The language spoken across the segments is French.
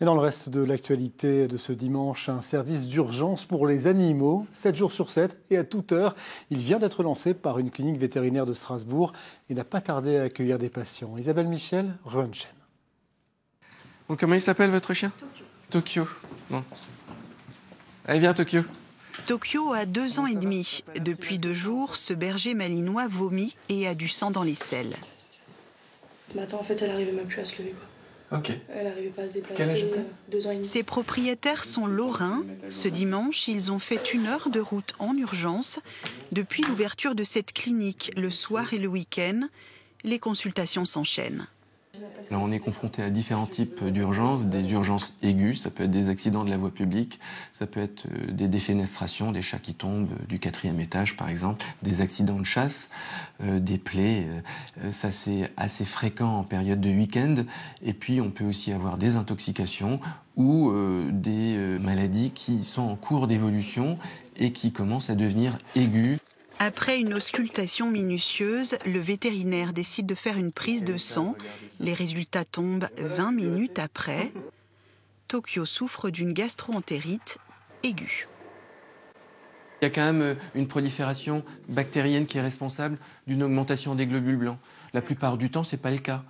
Et dans le reste de l'actualité de ce dimanche, un service d'urgence pour les animaux, 7 jours sur 7 et à toute heure. Il vient d'être lancé par une clinique vétérinaire de Strasbourg et n'a pas tardé à accueillir des patients. Isabelle Michel, Röntgen. Donc, comment il s'appelle votre chien ? Tokyo. Bon. Allez, viens Tokyo. Tokyo a 2 ans et demi. Depuis 2 jours, ce berger malinois vomit et a du sang dans les selle. En fait, elle n'arrivait même plus à se lever, quoi. Ok. Elle n'arrivait pas à se déplacer. Quel âge a-t-elle ? 2 ans et demi. Ses propriétaires sont lorrains. Ce dimanche, ils ont fait 1 heure de route en urgence. Depuis l'ouverture de cette clinique, le soir et le week-end, les consultations s'enchaînent. Là, on est confronté à différents types d'urgences, des urgences aiguës, ça peut être des accidents de la voie publique, ça peut être des défenestrations, des chats qui tombent du 4e étage par exemple, des accidents de chasse, des plaies, ça c'est assez fréquent en période de week-end, et puis on peut aussi avoir des intoxications ou des maladies qui sont en cours d'évolution et qui commencent à devenir aiguës. Après une auscultation minutieuse, le vétérinaire décide de faire une prise de sang. Les résultats tombent 20 minutes après. Tokyo souffre d'une gastro-entérite aiguë. Il y a quand même une prolifération bactérienne qui est responsable d'une augmentation des globules blancs. La plupart du temps, c'est pas le cas.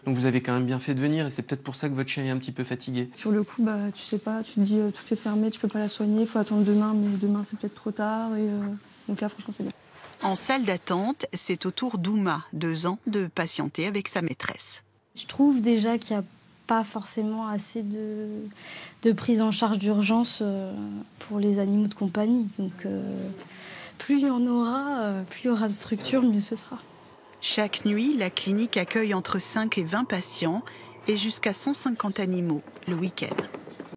Donc vous avez quand même bien fait de venir et c'est peut-être pour ça que votre chien est un petit peu fatigué. Sur le coup, tu sais pas, tu te dis tout est fermé, tu peux pas la soigner, il faut attendre demain, mais demain c'est peut-être trop tard. Donc là, franchement, c'est bien. En salle d'attente, c'est au tour d'Ouma, 2 ans, de patienter avec sa maîtresse. Je trouve déjà qu'il n'y a pas forcément assez de prise en charge d'urgence pour les animaux de compagnie. Donc plus il y en aura, plus il y aura de structures, mieux ce sera. Chaque nuit, la clinique accueille entre 5 et 20 patients et jusqu'à 150 animaux le week-end.